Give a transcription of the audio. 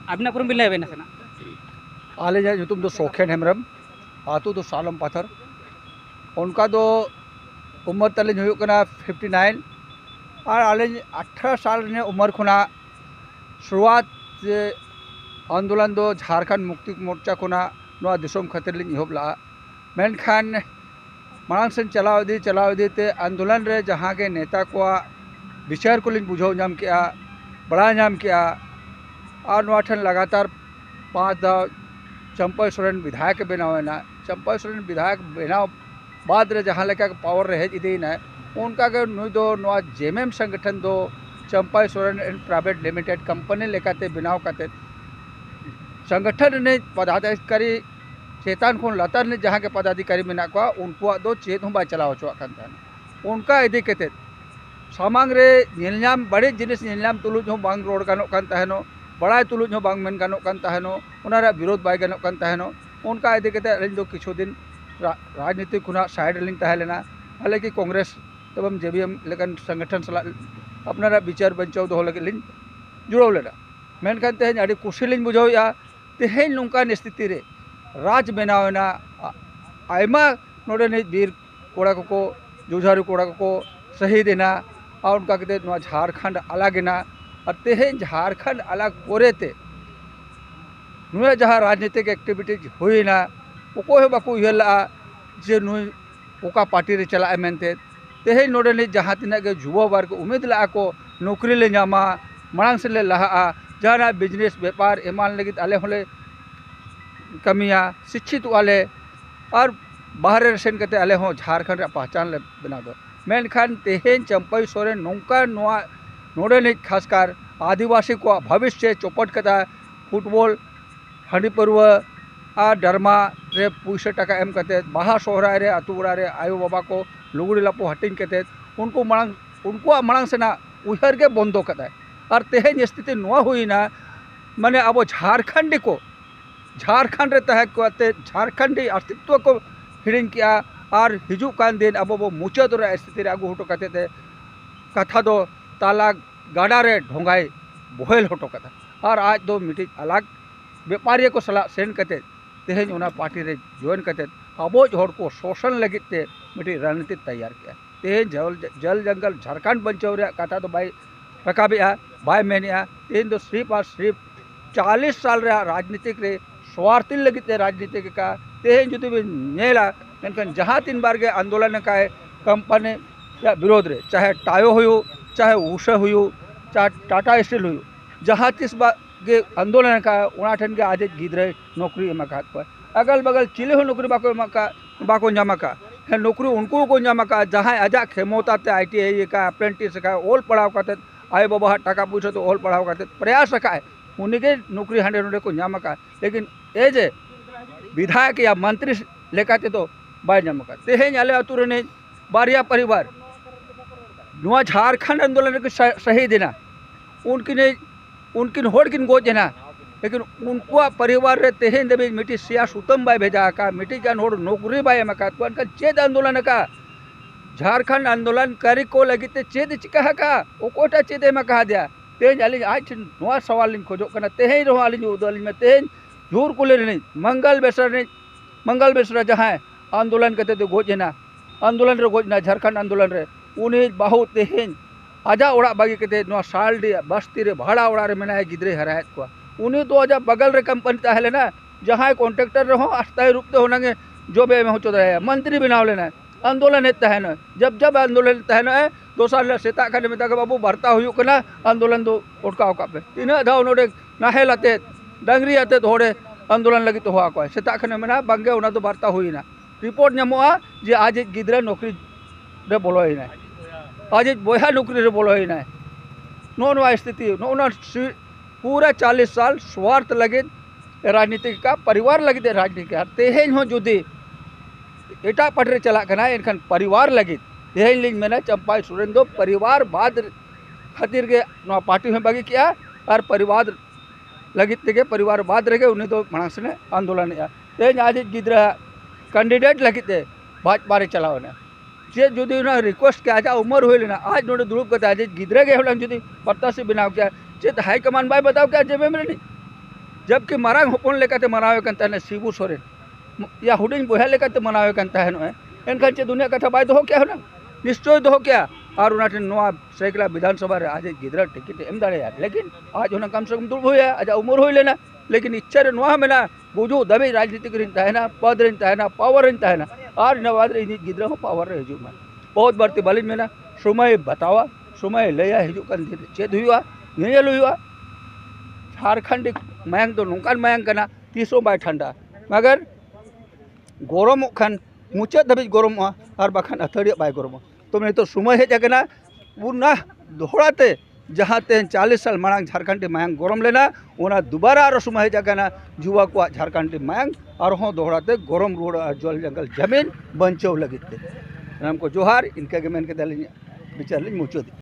ᱟᱵᱤᱱᱟᱜ ᱯᱩᱨᱩᱢ ᱵᱤᱱ ᱞᱟᱹᱭ ᱵᱮᱱ ᱱᱟᱥᱮᱱᱟᱜ आले ᱧᱩᱛᱩᱢ ᱫᱚ ᱥᱚᱠᱷᱮᱱ ᱦᱮᱢᱵᱨᱚᱢ आतु दो सालम पाथर उनका दो उम्र तलिन हुई कना 59 और आले 18 साल ने उम्र खुना शुरुआत से आंदोलन दो झारखंड मुक्ति मोर्चा खुना नवा दिसोम खातिर लिन एहब ला मेनखान मांग से चलाव दी ते आंदोलन रे जहाँ के नेता को विचार को लिन बुझाव नाम किया बड़ा नाम किया और नवा ठन लगातार 5 दाव चंपा सोरेन विधायक बनावेना चंपा सोरेन विधायक बनाव बाद रे जहाँ लेका पावर रे हेज इदीना उनका के नुई दो नवा जेएमएम संगठन दो Champa Soren and private limited company लेकाते बनाव काते संगठन ने पदाधिकारी चेतान को लतार ने जहाँ के पदाधिकारी मेना को उनको दो चेत हम चलाव चुआ उनका इदी केते सामांग रे नेलनाम बड़े जिनिस नेलनाम तुलुज हम बांग रोड गानो कान तहनो बड़ा तुलुज हम बांग मेन गानो कान तहनो उनारा विरोध बाय गानो कान तहनो उनका इदी केते अलिन दो किछु दिन राजनीति खुना साइड लिंग तहलेना हालांकि कांग्रेस एवं जेबीएम लेकिन संगठन सला अपनारा विचार बचाव दो लगे लिंग जुड़ाव लेना मेनखान तेहन अड़ी कुशी लिंग बुझावया तेहन नोंकान स्थिति रे राज बनावना आयमा नोडे ने वीर कोड़ा को जुझारू कोड़ा को शहीद देना और उनका कहते नवा झारखंड अलग ना और तेहन झारखंड अलग कोरे ते नुए जहाँ राजनीतिक एक्टिविटीज हुई ना ओको बाको उहला जे नुई ओका पार्टी रे चला मेनते तेहन नोडे ने जहाँ तिना के युवा वर्ग उम्मीद ला को नौकरी ले नामा मांग से ले लहा जहाँ बिजनेस व्यापार एमान लगे आले होले कमिया शिक्षित वाले और बाहर सेन करते आले हों झारखंड पहचान ले बना दो मेनखान तेहन चंपई सोरेन नौका नोडे ने खासकर आदिवासी को भविष्य चौपट कता फुटबॉल हांडी पर्व और डरमा रे पैसा टाका एम करते बाहा सोहराय रे आतु बड़ा रे आयो बाबा को लुगड़ी लापो हटिंग करते उनको मांग से ना उहर के बंदो कता और तेहन स्थिति नुआ हुई ना माने अब झारखंड को झारखंड रे तह को झारखंडी अस्तित्व को हिड़िंग किया और हिजू कान दिन अब वो मुचाद स्थिति रे आगू हटो करते कथा दो ताला गाड़ा रे ढोंगाई बोहेल हटो कथा और आज दो मिट्टी अलग व्यापारी को सलाह सेन करते तेहन उना पार्टी रे ज्वाइन करते अबोज हर को शोषण लगे ते मिट्टी रणनीति तैयार किया तेहन जल जंगल झारखंड बचाव रे कथा तो बाई रकाबेआ बाय मेनिया तेहन तो सिर्फ और सिर्फ 40 साल रे राजनीतिक रे स्वार्थी लगे राजनीतिक का तेहन जुदी भी नेला मेनखान जहाँ 3 बार के आंदोलन का कंपनी या विरोध रे चाहे टायो हुई चाहे उषा हुई चाहे टाटा स्टील हुई जहाँ 30 बार के आंदोलन का उना ठन के आज गिद्रे नौकरी एमा अगल बगल चिले हो नौकरी बाको नामा का नौकरी उनको को नामा का जहाँ आजा खेमोता ITI का अप्रेंटिस का ओल पढ़ाव करते आए बाबा टाका पूछो तो ओल पढ़ाव करते प्रयास रखा है उन्हीं के नौकरी हांडे नोडे को नामा का लेकिन एज विधायक या मंत्री लेकाते तो बाय नामा का तेहन आले अतुर ने बारिया परिवार नुआ झारखंड आंदोलन के शहीद ना उनकिन होड़किन गोज ना लेकिन उनको परिवार रे तेहन देवी मिट्टी सिया सुतम बाय भेजा का मिट्टी जान होड़ नौकरी बाय एमा का तो चेद आंदोलन का झारखंड आंदोलन करी को लगी चेद चिका का ओकोटा चेद एमा कहा दिया तेहन आली आज नुआ सवाल लिन खोजो कना तेहन रहो आली उदल में तेहन झूर को ले मंगल बेसरा जहाँ आंदोलन करते तो गोजना आंदोलन रे गोजना झारखंड आंदोलन रे उन्हें बाहु तेहन आजा ओड़ा बागी करते नुआ साल डी बस्ती रे भाड़ा ओड़ा रे मेना गिद्रे हरायत को उन्हें तो आजा बगल रे कंपनी तहले ना जहाँ कॉन्ट्रेक्टर रहो अस्थायी रूप से होना जो बे में हो चुका मंत्री बनाव लेना आंदोलन है तहन जब आंदोलन तहन है 2 साल सेता खाने में तक बाबू भरता हुई ना आंदोलन दो उठका उका पे 3 धाव नोडे नाहेल आते डंगरी आते थोड़े आंदोलन लगी तो हुआ को सेता खाने में ना बंगे उना तो भरता हुई ना रिपोर्ट नामोआ जे आज गिद्रा नौकरी रे बोलो ही ना आज बोया नौकरी रे बोलो ही ना नो स्थिति नो पूरा 40 साल स्वार्थ लगे राजनीतिक का परिवार लगे राजनीतिक तेहन हो जुदी एटा पटरे चला कना एनखान परिवार लगे तेहन लिंग में चंपा सोरेन दो परिवार बाद खातिर के पार्टी में बागी किया और परिवार लगे के परिवार बाद रहे उन्हें तो मांग से आंदोलन तेहन आज गिद्रा कैंडिडेट लगे भाजपा रे चलावना जे जुदी रिक्वेस्ट के आजा उम्र हुई लेना आज नोड़े दुड़ूब करते आज गिद्रा के जुदी प्रत्याशी बनाव क्या चेत हाईकमान बाय बताओ क्या जेबे में नहीं जबकि मारांग हपन लेकाते मनावे कन ताने शिबू सोरेन या हुडिंग बोहा लेकाते मनावे कन ताहे एनखान चे दुनिया कथा बाय दोहो क्या होना निश्चय दोहो क्या और उनाटे नोआ सैकड़ा विधानसभा रे आज गिदरा टिकट एम दाड़े लेकिन आज होना कम से कम दुर्ब होया आज उमर हो लेना लेकिन इच्छा रे नोआ मेना गुजो दबे राजनीतिक रिन ताहेना पद रिन ताहेना पावर रिन ताहेना और नवाद रे गिदरा हो पावर रे हिजु में बहुत बारती बालिन मेना समय बतावा समय लया हिजु कन चेद हुआ नेल हुआ झारखंड मायांग तो नौकान मायांग कना तीसों बाय ठंडा मगर गरम खान मुचाद धाबी गरम और बाखान अथड़िया बाय गरम तो नहीं तो समय हेज आकना पुनः दोहराते जहाँ तेन 40 साल मांग झारखंड मायांग गरम लेना ओना दोबारा और समय हेज आकना जुवा को झारखंड मायांग और हों दोहराते गरम रोड जल जंगल जमीन बंचव लगे हमको जोहार इनका के मेन के विचार मुचो दी।